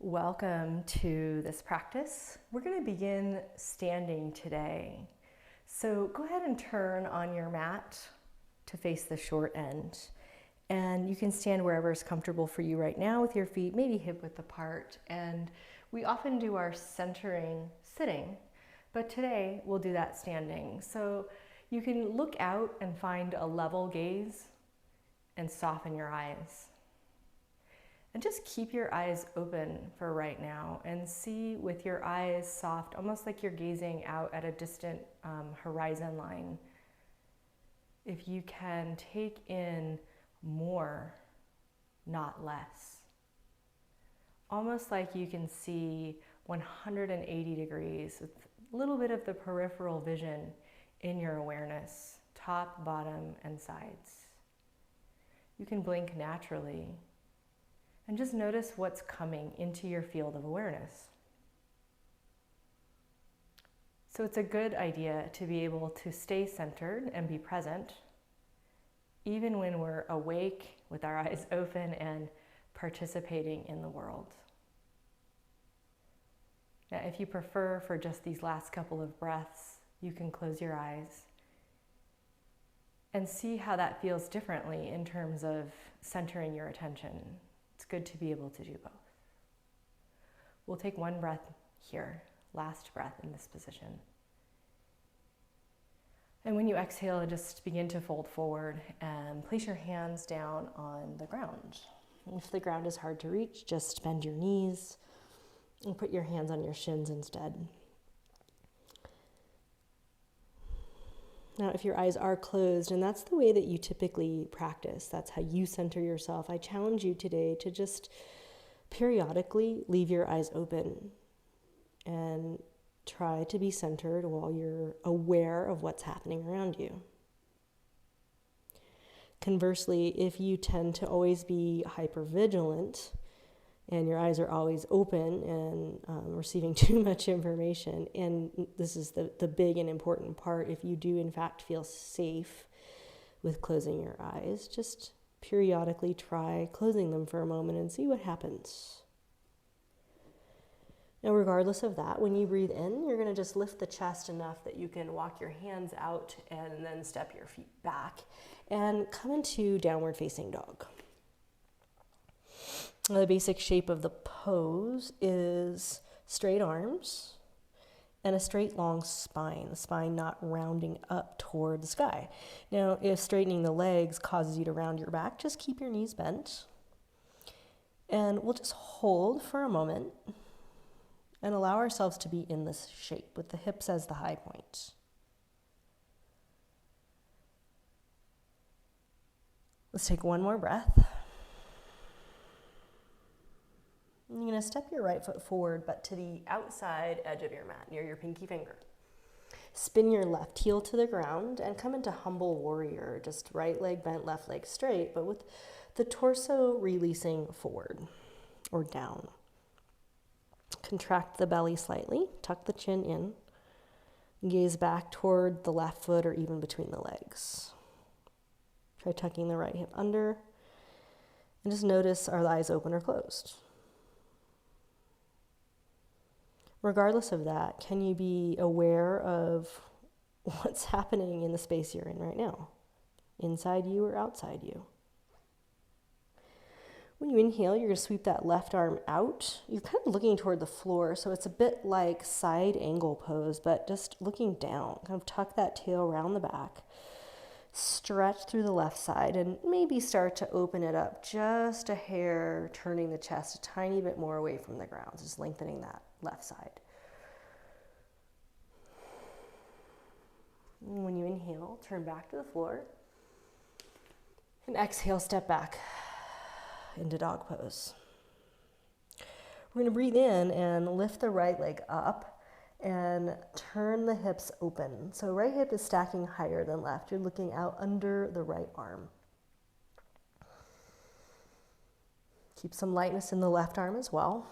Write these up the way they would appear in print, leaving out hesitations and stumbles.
Welcome to this practice. We're going to begin standing today. So go ahead and turn on your mat to face the short end. And you can stand wherever is comfortable for you right now with your feet maybe hip width apart. And we often do our centering sitting, but today we'll do that standing. So you can look out and find a level gaze and soften your eyes. And just keep your eyes open for right now and see with your eyes soft, almost like you're gazing out at a distant horizon line. If you can take in more, not less. Almost like you can see 180 degrees with a little bit of the peripheral vision in your awareness, top, bottom, and sides. You can blink naturally. And just notice what's coming into your field of awareness. So it's a good idea to be able to stay centered and be present, even when we're awake with our eyes open and participating in the world. Now, if you prefer for just these last couple of breaths, you can close your eyes and see how that feels differently in terms of centering your attention. It's good to be able to do both. We'll take one breath here, last breath in this position. And when you exhale, just begin to fold forward and place your hands down on the ground. If the ground is hard to reach, just bend your knees and put your hands on your shins instead. Now, if your eyes are closed, and that's the way that you typically practice, that's how you center yourself, I challenge you today to just periodically leave your eyes open and try to be centered while you're aware of what's happening around you. Conversely, if you tend to always be hyper-vigilant and your eyes are always open and receiving too much information, and this is the big and important part, if you do in fact feel safe with closing your eyes, just periodically try closing them for a moment and see what happens. Now, regardless of that, when you breathe in, you're going to just lift the chest enough that you can walk your hands out and then step your feet back and come into downward facing dog. The basic shape of the pose is straight arms and a straight long spine, the spine not rounding up toward the sky. Now, if straightening the legs causes you to round your back, just keep your knees bent. And we'll just hold for a moment and allow ourselves to be in this shape with the hips as the high point. Let's take one more breath. You're going to step your right foot forward, but to the outside edge of your mat, near your pinky finger. Spin your left heel to the ground and come into humble warrior, just right leg bent, left leg straight, but with the torso releasing forward or down. Contract the belly slightly, tuck the chin in, gaze back toward the left foot or even between the legs. Try tucking the right hip under, and just notice, are the eyes open or closed? Regardless of that, can you be aware of what's happening in the space you're in right now? Inside you or outside you? When you inhale, you're going to sweep that left arm out. You're kind of looking toward the floor, so it's a bit like side angle pose, but just looking down. Kind of tuck that tail around the back. Stretch through the left side and maybe start to open it up just a hair, turning the chest a tiny bit more away from the ground, just lengthening that left side. And when you inhale, turn back to the floor. And exhale, step back into dog pose. We're going to breathe in and lift the right leg up and turn the hips open. So right hip is stacking higher than left. You're looking out under the right arm. Keep some lightness in the left arm as well.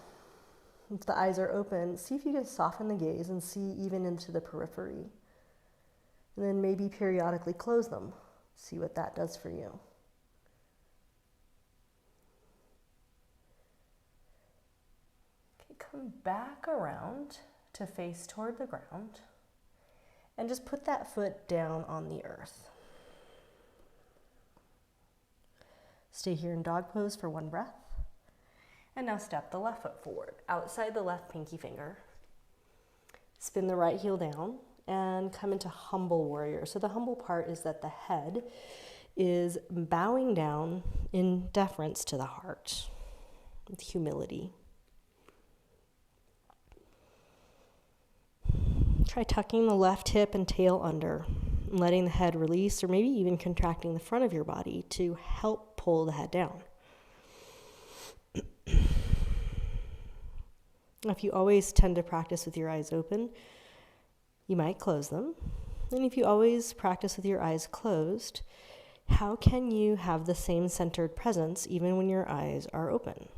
If the eyes are open, see if you can soften the gaze and see even into the periphery. And then maybe periodically close them. See what that does for you. Come back around to face toward the ground and just put that foot down on the earth. Stay here in dog pose for 1 breath. And now step the left foot forward, outside the left pinky finger. Spin the right heel down and come into humble warrior. So the humble part is that the head is bowing down in deference to the heart, with humility. Try tucking the left hip and tail under, letting the head release, or maybe even contracting the front of your body to help pull the head down. If you always tend to practice with your eyes open, you might close them. And if you always practice with your eyes closed, how can you have the same centered presence even when your eyes are open?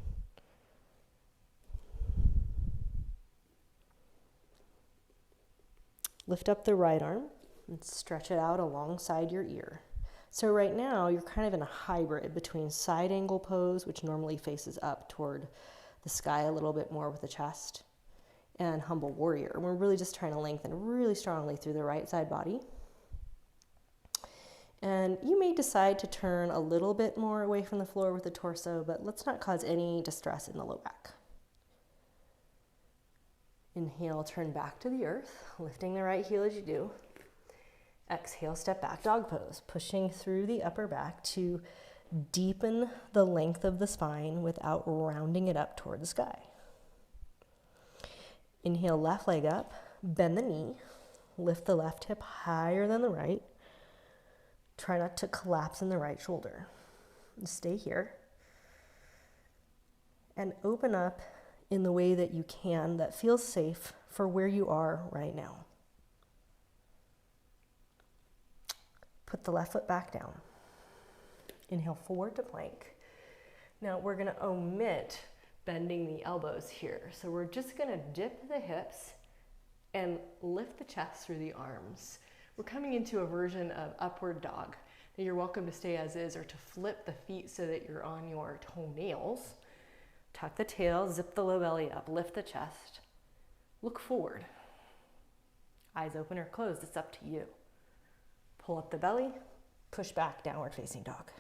Lift up the right arm and stretch it out alongside your ear. So right now, you're kind of in a hybrid between side angle pose, which normally faces up toward the sky a little bit more with the chest, and humble warrior. We're really just trying to lengthen really strongly through the right side body. And you may decide to turn a little bit more away from the floor with the torso, but let's not cause any distress in the low back. Inhale, turn back to the earth, lifting the right heel as you do. Exhale, step back, dog pose, pushing through the upper back to deepen the length of the spine without rounding it up toward the sky. Inhale, left leg up, bend the knee, lift the left hip higher than the right. Try not to collapse in the right shoulder. Stay here. And open up in the way that you can, that feels safe for where you are right now. Put the left foot back down. Inhale forward to plank. Now we're going to omit bending the elbows here. So we're just going to dip the hips and lift the chest through the arms. We're coming into a version of upward dog. Now you're welcome to stay as is or to flip the feet so that you're on your toenails. Tuck the tail, zip the low belly up, lift the chest. Look forward. Eyes open or closed, it's up to you. Pull up the belly, push back, downward facing dog.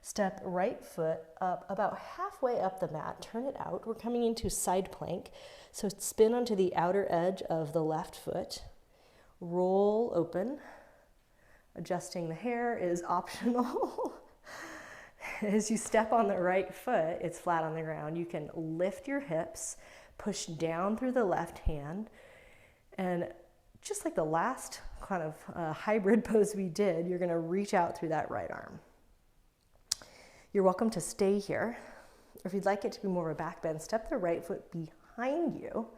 Step right foot up about halfway up the mat, turn it out. We're coming into side plank. So spin onto the outer edge of the left foot. Roll open. Adjusting the hair is optional. As you step on the right foot, it's flat on the ground. You can lift your hips, push down through the left hand, and just like the last kind of hybrid pose we did, you're gonna reach out through that right arm. You're welcome to stay here. Or if you'd like it to be more of a back bend, step the right foot behind you,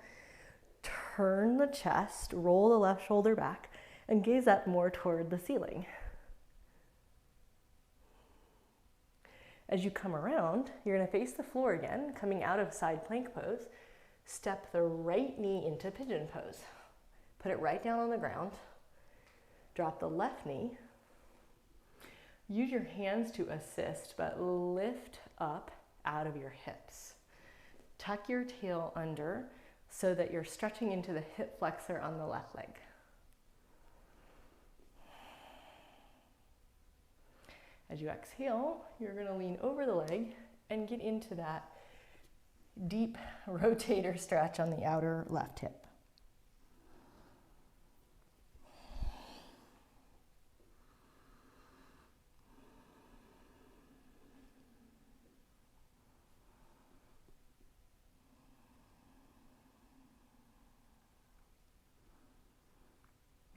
turn the chest, roll the left shoulder back, and gaze up more toward the ceiling. As you come around, you're gonna face the floor again, coming out of side plank pose. Step the right knee into pigeon pose. Put it right down on the ground. Drop the left knee. Use your hands to assist, but lift up out of your hips. Tuck your tail under so that you're stretching into the hip flexor on the left leg. As you exhale, you're going to lean over the leg and get into that deep rotator stretch on the outer left hip.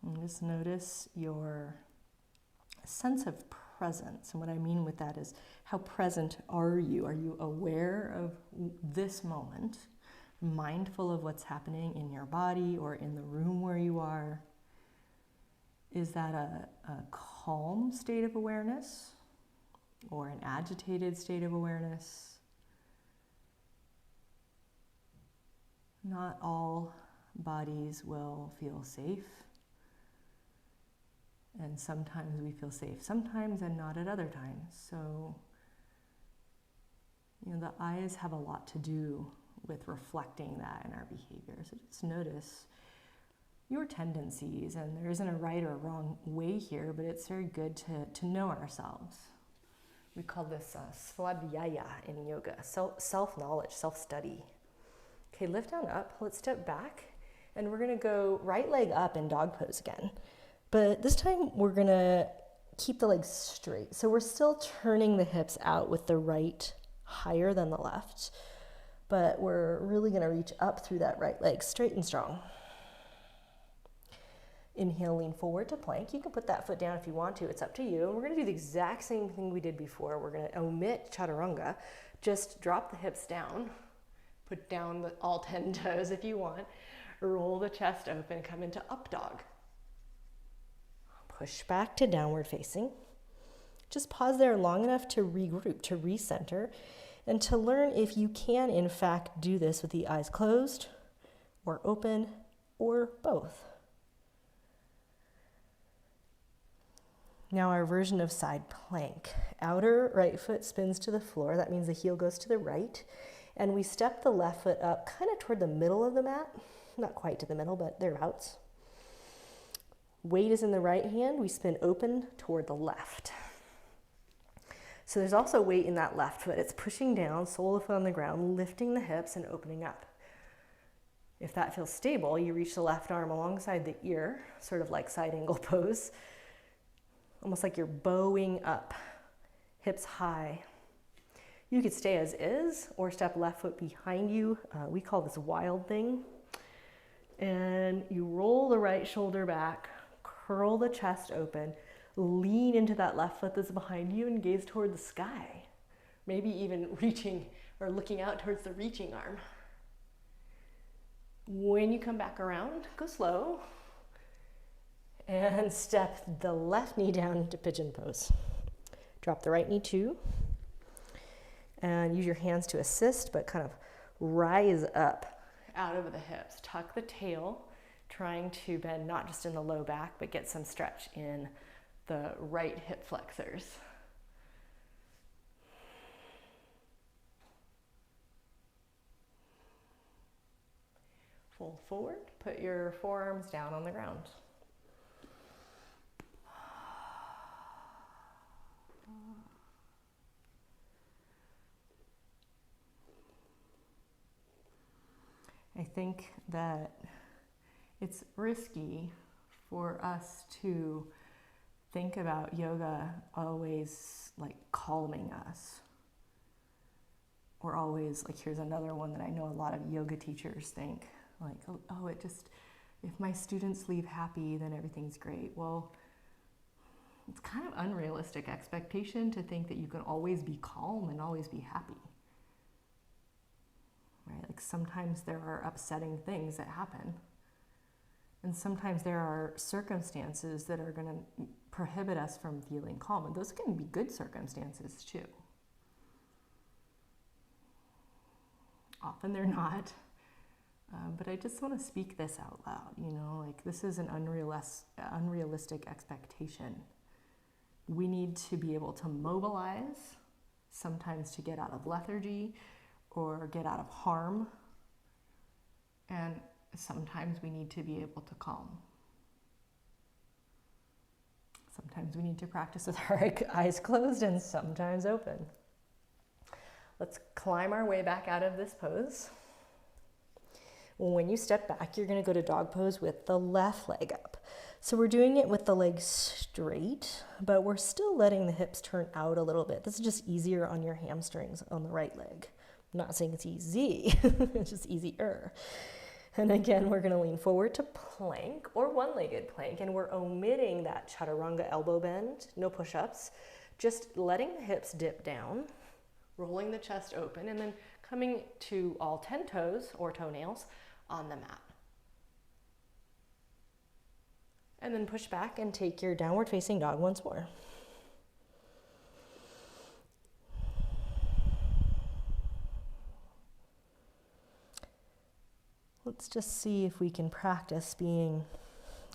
And just notice your sense of presence. And what I mean with that is, how present are you? Are you aware of this moment, mindful of what's happening in your body or in the room where you are? Is that a calm state of awareness or an agitated state of awareness? Not all bodies will feel safe. And sometimes we feel safe, sometimes and not at other times. So, the eyes have a lot to do with reflecting that in our behavior. So just notice your tendencies, and there isn't a right or a wrong way here, but it's very good to know ourselves. We call this Svadhyaya in yoga, self-knowledge, self-study. Okay, lift down up, let's step back, and we're gonna go right leg up in dog pose again. But this time we're gonna keep the legs straight. So we're still turning the hips out with the right higher than the left, but we're really gonna reach up through that right leg, straight and strong. Inhale, lean forward to plank. You can put that foot down if you want to, it's up to you. And we're gonna do the exact same thing we did before. We're gonna omit chaturanga, just drop the hips down, put down all 10 toes if you want, roll the chest open, come into up dog. Push back to downward facing. Just pause there long enough to regroup, to recenter, and to learn if you can, in fact, do this with the eyes closed or open or both. Now our version of side plank. Outer right foot spins to the floor. That means the heel goes to the right. And we step the left foot up kind of toward the middle of the mat. Not quite to the middle, but thereabouts. Weight is in the right hand. We spin open toward the left. So there's also weight in that left foot. It's pushing down, sole of the foot on the ground, lifting the hips and opening up. If that feels stable, you reach the left arm alongside the ear, sort of like side angle pose, almost like you're bowing up, hips high. You could stay as is or step left foot behind you. We call this wild thing. And you roll the right shoulder back, curl the chest open, lean into that left foot that's behind you and gaze toward the sky. Maybe even reaching or looking out towards the reaching arm. When you come back around, go slow and step the left knee down into pigeon pose. Drop the right knee too and use your hands to assist, but kind of rise up out over the hips. Tuck the tail, trying to bend not just in the low back, but get some stretch in the right hip flexors. Fold forward, put your forearms down on the ground. I think that it's risky for us to think about yoga always like calming us, or always like, here's another one that I know a lot of yoga teachers think, like, oh, it just, if my students leave happy, then everything's great. Well, it's kind of unrealistic expectation to think that you can always be calm and always be happy. Right? Like sometimes there are upsetting things that happen. And sometimes there are circumstances that are going to prohibit us from feeling calm. And those can be good circumstances too. Often they're not. But I just want to speak this out loud, like this is an unrealistic expectation. We need to be able to mobilize, sometimes to get out of lethargy or get out of harm. And sometimes we need to be able to calm. Sometimes we need to practice with our eyes closed and sometimes open. Let's climb our way back out of this pose. When you step back, you're going to go to dog pose with the left leg up. So we're doing it with the legs straight, but we're still letting the hips turn out a little bit. This is just easier on your hamstrings on the right leg. I'm not saying it's easy, it's just easier. And again, we're going to lean forward to plank or one-legged plank, and we're omitting that chaturanga elbow bend, no push-ups, just letting the hips dip down, rolling the chest open, and then coming to all 10 toes or toenails on the mat. And then push back and take your downward facing dog once more. Let's just see if we can practice being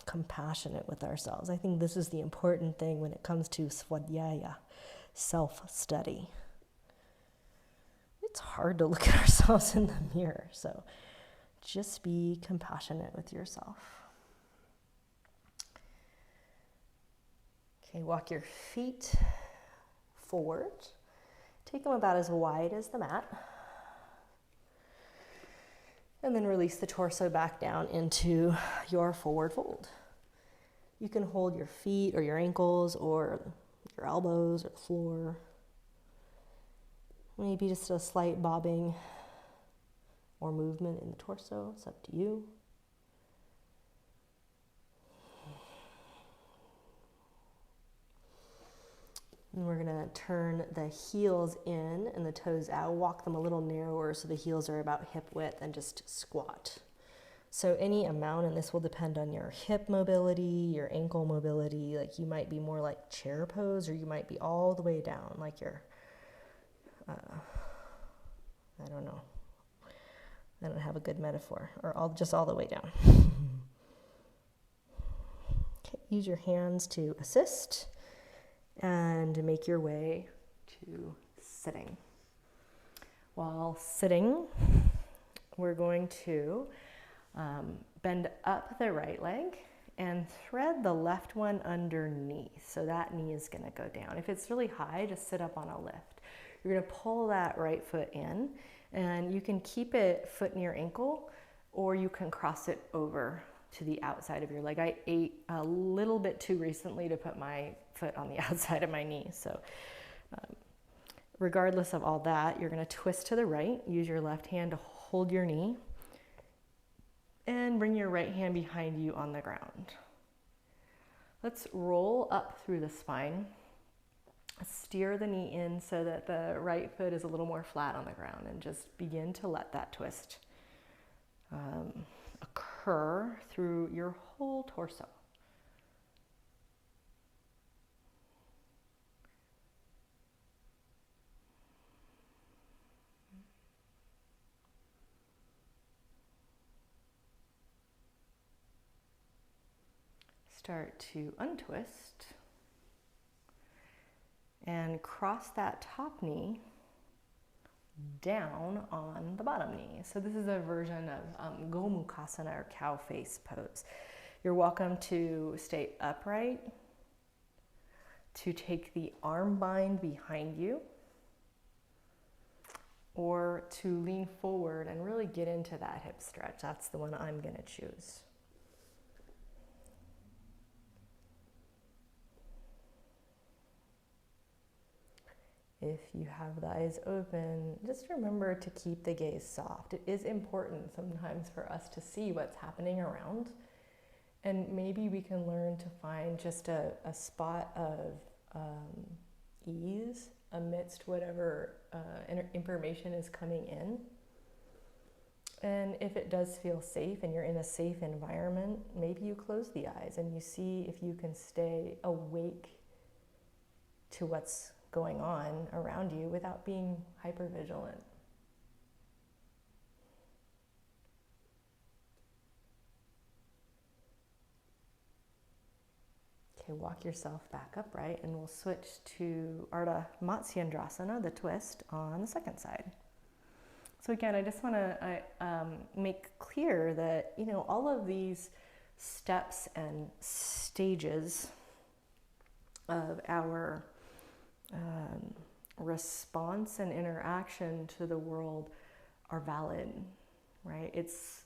compassionate with ourselves. I think this is the important thing when it comes to Svadhyaya, self-study. It's hard to look at ourselves in the mirror, so just be compassionate with yourself. Okay, walk your feet forward. Take them about as wide as the mat. And then release the torso back down into your forward fold. You can hold your feet or your ankles or your elbows or the floor. Maybe just a slight bobbing or movement in the torso. It's up to you. And we're gonna turn the heels in and the toes out. Walk them a little narrower so the heels are about hip width, and just squat. So any amount, and this will depend on your hip mobility, your ankle mobility. Like you might be more like chair pose, or you might be all the way down, like you're, I don't know. I don't have a good metaphor, or just all the way down. Okay, use your hands to assist and make your way to sitting. While sitting, we're going to bend up the right leg and thread the left one underneath. So that knee is going to go down. If it's really high, just sit up on a lift. You're going to pull that right foot in, and you can keep it foot near ankle, or you can cross it over to the outside of your leg. I ate a little bit too recently to put my foot on the outside of my knee. So regardless of all that, you're going to twist to the right. Use your left hand to hold your knee and bring your right hand behind you on the ground. Let's roll up through the spine. Steer the knee in so that the right foot is a little more flat on the ground, and just begin to let that twist occur through your whole torso. Start to untwist and cross that top knee down on the bottom knee. So this is a version of Gomukhasana, or cow face pose. You're welcome to stay upright, to take the arm bind behind you, or to lean forward and really get into that hip stretch. That's the one I'm going to choose. If you have the eyes open, just remember to keep the gaze soft. It is important sometimes for us to see what's happening around, and maybe we can learn to find just a spot of ease amidst whatever information is coming in. And if it does feel safe and you're in a safe environment, maybe you close the eyes and you see if you can stay awake to what's going on around you without being hyper-vigilant. Okay, walk yourself back upright, and we'll switch to Ardha Matsyendrasana, the twist, on the second side. So again, I just want to make clear that, all of these steps and stages of our response and interaction to the world are valid, right? It's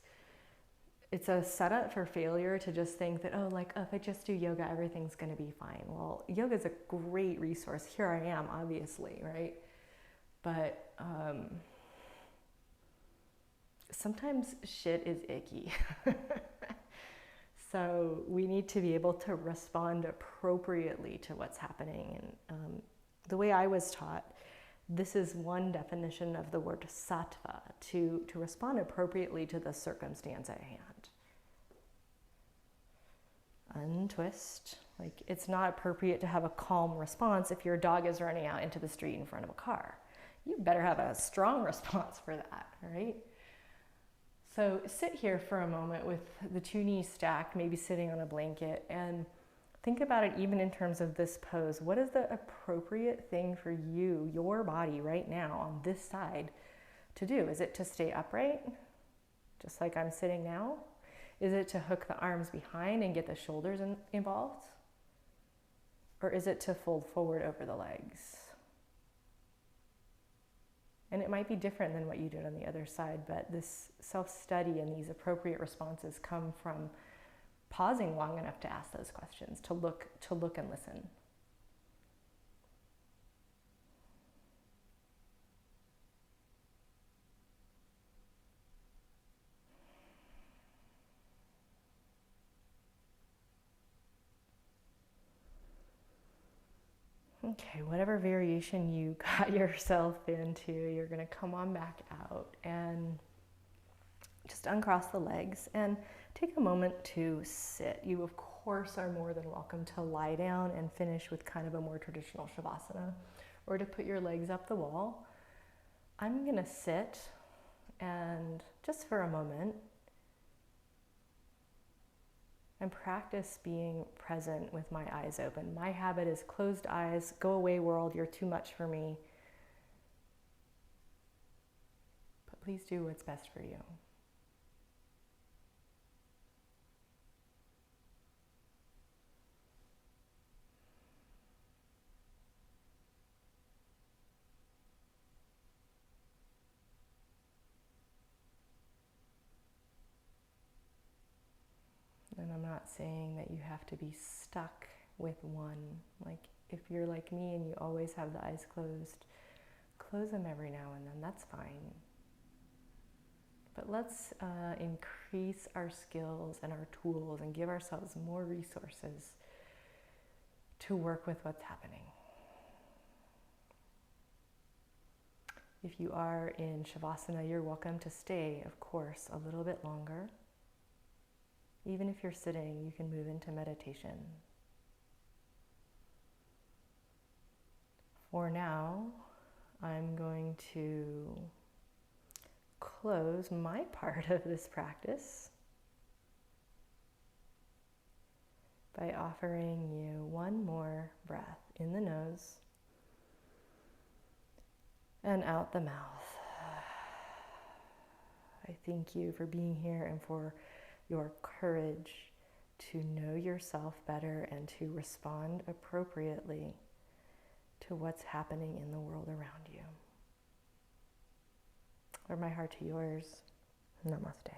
a setup for failure to just think that, if I just do yoga, everything's going to be fine. Well, yoga is a great resource. Here I am, obviously, right? But sometimes shit is icky. So we need to be able to respond appropriately to what's happening. And the way I was taught, this is one definition of the word sattva, to respond appropriately to the circumstance at hand. Untwist. It's not appropriate to have a calm response if your dog is running out into the street in front of a car. You better have a strong response for that, right? So sit here for a moment with the two knees stacked, maybe sitting on a blanket, and think about it even in terms of this pose. What is the appropriate thing for you, your body right now on this side to do? Is it to stay upright, just like I'm sitting now? Is it to hook the arms behind and get the shoulders involved? Or is it to fold forward over the legs? And it might be different than what you did on the other side, but this self-study and these appropriate responses come from pausing long enough to ask those questions, to look and listen. Okay, whatever variation you got yourself into, you're going to come on back out and just uncross the legs and take a moment to sit. You, of course, are more than welcome to lie down and finish with kind of a more traditional Shavasana, or to put your legs up the wall. I'm going to sit and just for a moment and practice being present with my eyes open. My habit is closed eyes, go away world, you're too much for me. But please do what's best for you. And I'm not saying that you have to be stuck with one. Like if you're like me and you always have the eyes closed, close them every now and then, that's fine. But let's increase our skills and our tools and give ourselves more resources to work with what's happening. If you are in Shavasana, you're welcome to stay, of course, a little bit longer. Even if you're sitting, you can move into meditation. For now, I'm going to close my part of this practice by offering you one more breath in the nose and out the mouth. I thank you for being here and for your courage to know yourself better and to respond appropriately to what's happening in the world around you. Or my heart to yours. Namaste.